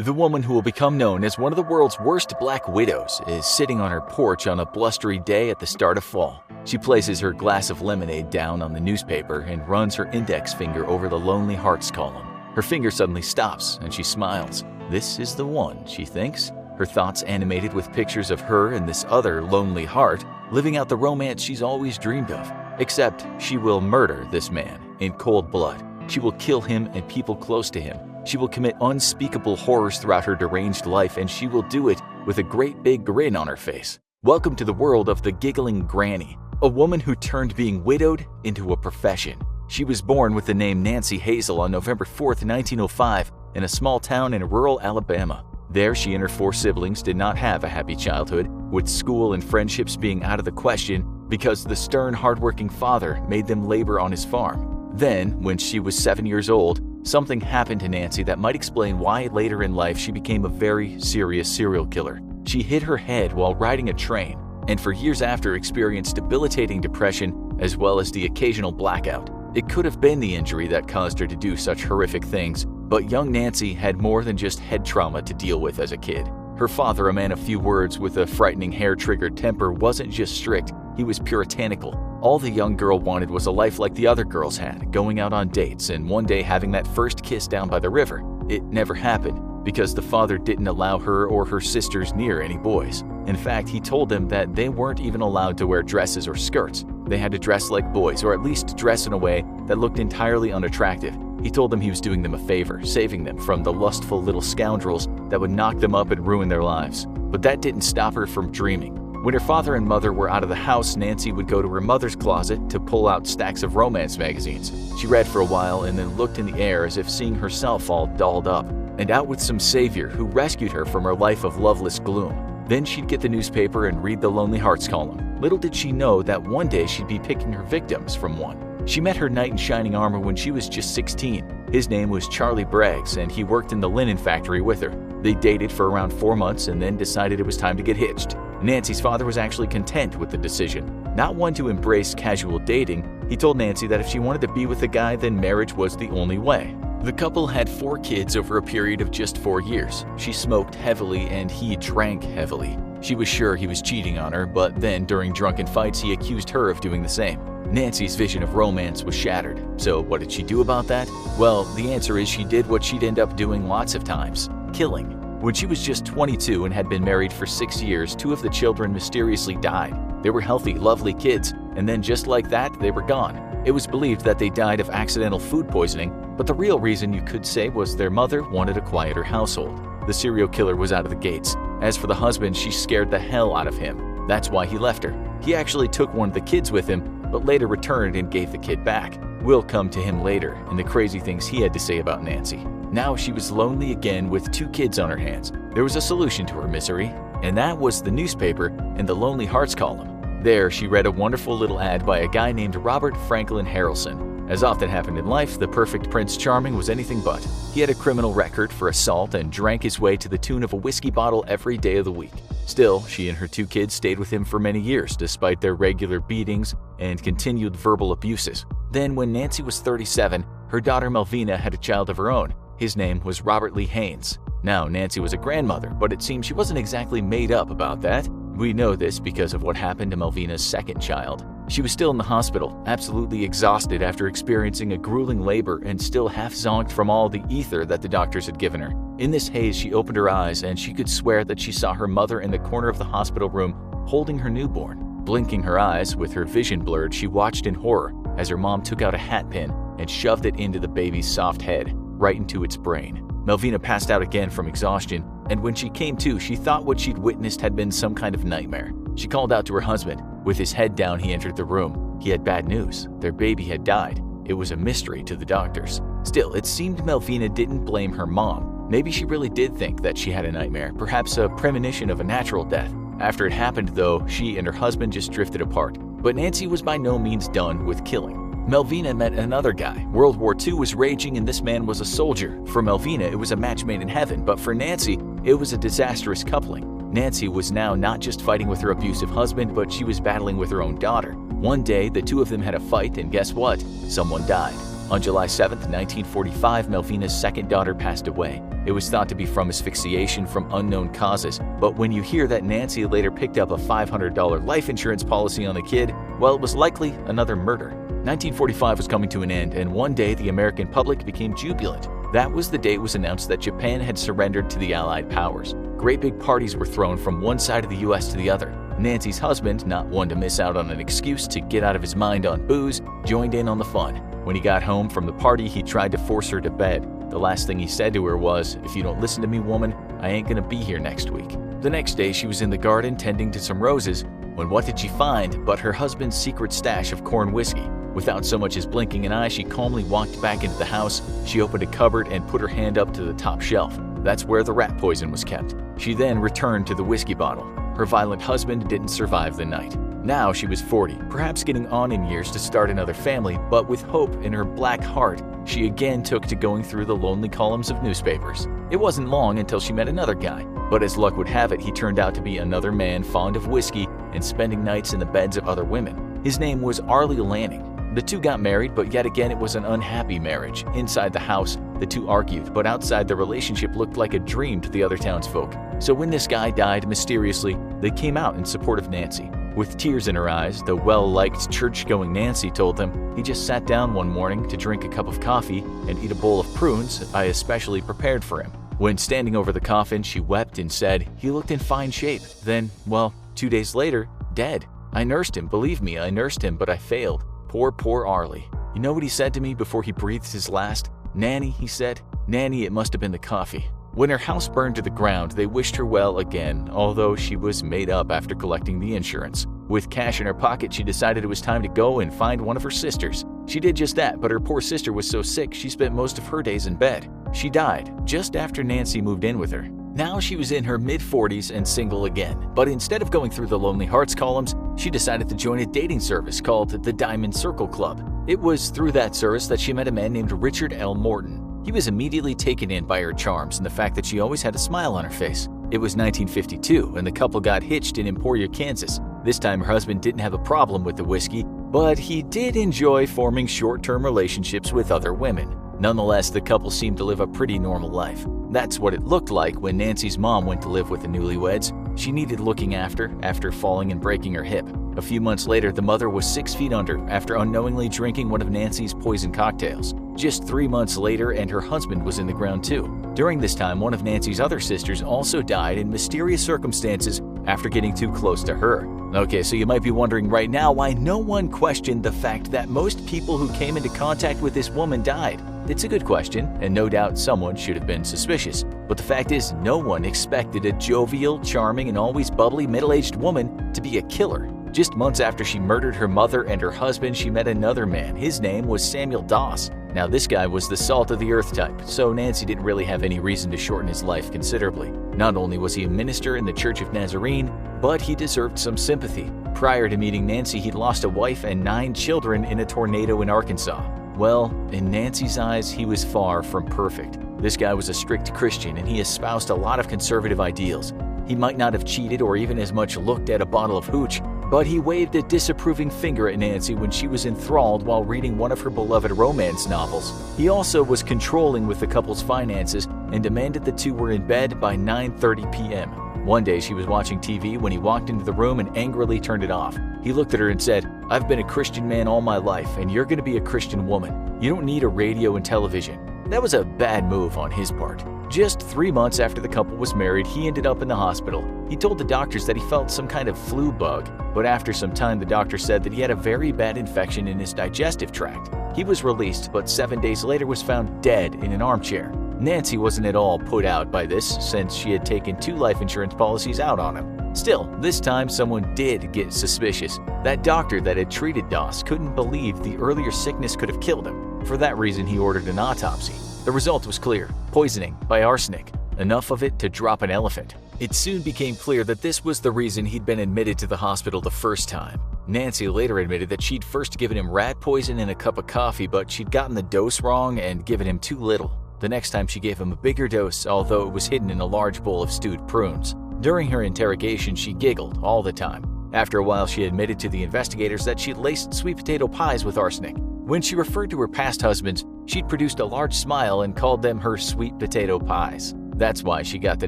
The woman who will become known as one of the world's worst black widows is sitting on her porch on a blustery day at the start of fall. She places her glass of lemonade down on the newspaper and runs her index finger over the Lonely Hearts column. Her finger suddenly stops and she smiles. This is the one, she thinks, her thoughts animated with pictures of her and this other lonely heart living out the romance she's always dreamed of. Except she will murder this man in cold blood. She will kill him and people close to him. She will commit unspeakable horrors throughout her deranged life, and she will do it with a great big grin on her face. Welcome to the world of the giggling granny, a woman who turned being widowed into a profession. She was born with the name Nancy Hazel on November 4th, 1905, in a small town in rural Alabama. There, she and her 4 siblings did not have a happy childhood, with school and friendships being out of the question because the stern, hardworking father made them labor on his farm. Then, when she was 7 years old, something happened to Nancy that might explain why later in life she became a very serious serial killer. She hit her head while riding a train, and for years after experienced debilitating depression as well as the occasional blackout. It could have been the injury that caused her to do such horrific things, but young Nancy had more than just head trauma to deal with as a kid. Her father, a man of few words with a frightening hair-triggered temper, wasn't just strict, he was puritanical. All the young girl wanted was a life like the other girls had, going out on dates and one day having that first kiss down by the river. It never happened because the father didn't allow her or her sisters near any boys. In fact, he told them that they weren't even allowed to wear dresses or skirts. They had to dress like boys, or at least dress in a way that looked entirely unattractive. He told them he was doing them a favor, saving them from the lustful little scoundrels that would knock them up and ruin their lives. But that didn't stop her from dreaming. When her father and mother were out of the house, Nancy would go to her mother's closet to pull out stacks of romance magazines. She read for a while and then looked in the air as if seeing herself all dolled up, and out with some savior who rescued her from her life of loveless gloom. Then she'd get the newspaper and read the Lonely Hearts column. Little did she know that one day she'd be picking her victims from one. She met her knight in shining armor when she was just 16. His name was Charlie Braggs, and he worked in the linen factory with her. They dated for around 4 months and then decided it was time to get hitched. Nancy's father was actually content with the decision. Not one to embrace casual dating, he told Nancy that if she wanted to be with a guy, then marriage was the only way. The couple had 4 kids over a period of just 4 years. She smoked heavily and he drank heavily. She was sure he was cheating on her, but then during drunken fights he accused her of doing the same. Nancy's vision of romance was shattered. So what did she do about that? Well, the answer is she did what she'd end up doing lots of times: killing. When she was just 22 and had been married for 6 years, 2 of the children mysteriously died. They were healthy, lovely kids, and then just like that, they were gone. It was believed that they died of accidental food poisoning, but the real reason, you could say, was their mother wanted a quieter household. The serial killer was out of the gates. As for the husband, she scared the hell out of him. That's why he left her. He actually took one of the kids with him, but later returned and gave the kid back. We'll come to him later and the crazy things he had to say about Nancy. Now she was lonely again with 2 kids on her hands. There was a solution to her misery, and that was the newspaper and the Lonely Hearts column. There, she read a wonderful little ad by a guy named Robert Franklin Harrelson. As often happened in life, the perfect Prince Charming was anything but. He had a criminal record for assault and drank his way to the tune of a whiskey bottle every day of the week. Still, she and her 2 kids stayed with him for many years, despite their regular beatings and continued verbal abuses. Then, when Nancy was 37, her daughter Melvina had a child of her own. His name was Robert Lee Haynes. Now, Nancy was a grandmother, but it seems she wasn't exactly made up about that. We know this because of what happened to Melvina's second child. She was still in the hospital, absolutely exhausted after experiencing a grueling labor and still half zonked from all the ether that the doctors had given her. In this haze, she opened her eyes and she could swear that she saw her mother in the corner of the hospital room holding her newborn. Blinking her eyes, with her vision blurred, she watched in horror as her mom took out a hat pin and shoved it into the baby's soft head, right into its brain. Melvina passed out again from exhaustion, and when she came to, she thought what she'd witnessed had been some kind of nightmare. She called out to her husband. With his head down, he entered the room. He had bad news. Their baby had died. It was a mystery to the doctors. Still, it seemed Melvina didn't blame her mom. Maybe she really did think that she had a nightmare, perhaps a premonition of a natural death. After it happened, though, she and her husband just drifted apart. But Nancy was by no means done with killing. Melvina met another guy. World War II was raging and this man was a soldier. For Melvina, it was a match made in heaven, but for Nancy, it was a disastrous coupling. Nancy was now not just fighting with her abusive husband, but she was battling with her own daughter. One day, the 2 of them had a fight, and guess what? Someone died. On July 7, 1945, Melvina's second daughter passed away. It was thought to be from asphyxiation from unknown causes, but when you hear that Nancy later picked up a $500 life insurance policy on the kid, well, it was likely another murder. 1945 was coming to an end, and one day the American public became jubilant. That was the day it was announced that Japan had surrendered to the Allied powers. Great big parties were thrown from one side of the US to the other. Nancy's husband, not one to miss out on an excuse to get out of his mind on booze, joined in on the fun. When he got home from the party, he tried to force her to bed. The last thing he said to her was, "If you don't listen to me, woman, I ain't gonna be here next week." The next day, she was in the garden tending to some roses, when what did she find but her husband's secret stash of corn whiskey. Without so much as blinking an eye, she calmly walked back into the house. She opened a cupboard and put her hand up to the top shelf. That's where the rat poison was kept. She then returned to the whiskey bottle. Her violent husband didn't survive the night. Now she was 40, perhaps getting on in years to start another family, but with hope in her black heart, she again took to going through the lonely columns of newspapers. It wasn't long until she met another guy, but as luck would have it, he turned out to be another man fond of whiskey and spending nights in the beds of other women. His name was Arlie Lanning. The two got married, but yet again it was an unhappy marriage. Inside the house, the two argued, but outside the relationship looked like a dream to the other townsfolk. So when this guy died mysteriously, they came out in support of Nancy. With tears in her eyes, the well-liked church-going Nancy told them he just sat down one morning to drink a cup of coffee and eat a bowl of prunes I especially prepared for him. When standing over the coffin, she wept and said he looked in fine shape. Then, well, 2 days later, dead. I nursed him, believe me, I nursed him, but I failed. Poor Arlie. You know what he said to me before he breathed his last? "Nanny," he said. "Nanny, it must have been the coffee." When her house burned to the ground, they wished her well again, although she was made up after collecting the insurance. With cash in her pocket, she decided it was time to go and find one of her sisters. She did just that, but her poor sister was so sick she spent most of her days in bed. She died just after Nancy moved in with her. Now she was in her mid-40s and single again, but instead of going through the Lonely Hearts columns, she decided to join a dating service called the Diamond Circle Club. It was through that service that she met a man named Richard L. Morton. He was immediately taken in by her charms and the fact that she always had a smile on her face. It was 1952, and the couple got hitched in Emporia, Kansas. This time her husband didn't have a problem with the whiskey, but he did enjoy forming short-term relationships with other women. Nonetheless, the couple seemed to live a pretty normal life. That's what it looked like when Nancy's mom went to live with the newlyweds. She needed looking after falling and breaking her hip. A few months later, the mother was 6 feet under after unknowingly drinking one of Nancy's poison cocktails. Just 3 months later, and her husband was in the ground too. During this time, one of Nancy's other sisters also died in mysterious circumstances after getting too close to her. Okay, so you might be wondering right now why no one questioned the fact that most people who came into contact with this woman died. It's a good question, and no doubt someone should have been suspicious. But the fact is, no one expected a jovial, charming, and always bubbly middle-aged woman to be a killer. Just months after she murdered her mother and her husband, she met another man. His name was Samuel Doss. Now, this guy was the salt-of-the-earth type, so Nancy didn't really have any reason to shorten his life considerably. Not only was he a minister in the Church of Nazarene, but he deserved some sympathy. Prior to meeting Nancy, he'd lost a wife and 9 children in a tornado in Arkansas. Well, in Nancy's eyes, he was far from perfect. This guy was a strict Christian, and he espoused a lot of conservative ideals. He might not have cheated or even as much looked at a bottle of hooch, but he waved a disapproving finger at Nancy when she was enthralled while reading one of her beloved romance novels. He also was controlling with the couple's finances and demanded the two were in bed by 9:30 p.m. One day she was watching TV when he walked into the room and angrily turned it off. He looked at her and said, "I've been a Christian man all my life, and you're going to be a Christian woman. You don't need a radio and television." That was a bad move on his part. Just 3 months after the couple was married, he ended up in the hospital. He told the doctors that he felt some kind of flu bug, but after some time the doctor said that he had a very bad infection in his digestive tract. He was released, but 7 days later was found dead in an armchair. Nancy wasn't at all put out by this, since she had taken 2 life insurance policies out on him. Still, this time someone did get suspicious. That doctor that had treated Doss couldn't believe the earlier sickness could have killed him. For that reason, he ordered an autopsy. The result was clear: poisoning by arsenic, enough of it to drop an elephant. It soon became clear that this was the reason he'd been admitted to the hospital the first time. Nancy later admitted that she'd first given him rat poison in a cup of coffee, but she'd gotten the dose wrong and given him too little. The next time she gave him a bigger dose, although it was hidden in a large bowl of stewed prunes. During her interrogation, she giggled all the time. After a while, she admitted to the investigators that she'd laced sweet potato pies with arsenic. When she referred to her past husbands, she'd produced a large smile and called them her sweet potato pies. That's why she got the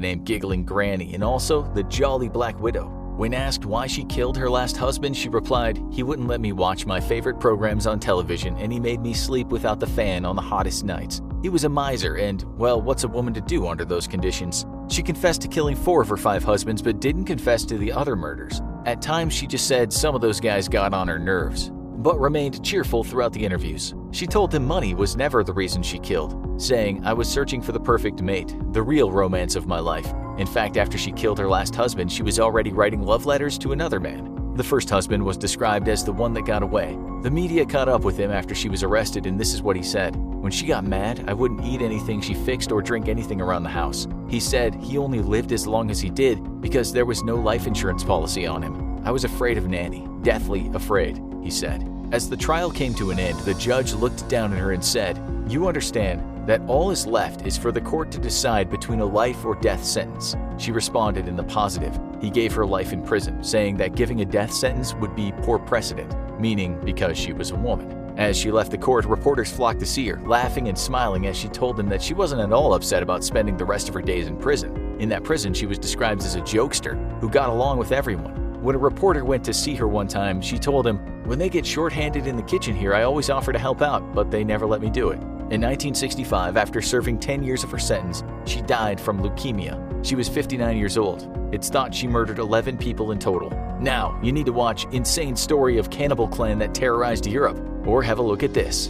name Giggling Granny and also the Jolly Black Widow. When asked why she killed her last husband, she replied, "He wouldn't let me watch my favorite programs on television and he made me sleep without the fan on the hottest nights. He was a miser and, well, what's a woman to do under those conditions?" She confessed to killing 4 of her 5 husbands but didn't confess to the other murders. At times, she just said some of those guys got on her nerves, but remained cheerful throughout the interviews. She told them money was never the reason she killed, saying, "I was searching for the perfect mate, the real romance of my life." In fact, after she killed her last husband, she was already writing love letters to another man. The first husband was described as the one that got away. The media caught up with him after she was arrested, and this is what he said. "When she got mad, I wouldn't eat anything she fixed or drink anything around the house." He said he only lived as long as he did because there was no life insurance policy on him. "I was afraid of Nanny, deathly afraid," he said. As the trial came to an end, the judge looked down at her and said, "You understand that all is left is for the court to decide between a life or death sentence." She responded in the positive. He gave her life in prison, saying that giving a death sentence would be poor precedent, meaning because she was a woman. As she left the court, reporters flocked to see her, laughing and smiling as she told them that she wasn't at all upset about spending the rest of her days in prison. In that prison, she was described as a jokester who got along with everyone. When a reporter went to see her one time, she told him, "When they get shorthanded in the kitchen here, I always offer to help out, but they never let me do it." In 1965, after serving 10 years of her sentence, she died from leukemia. She was 59 years old. It's thought she murdered 11 people in total. Now, you need to watch Insane Story of Cannibal Clan That Terrorized Europe, or have a look at this.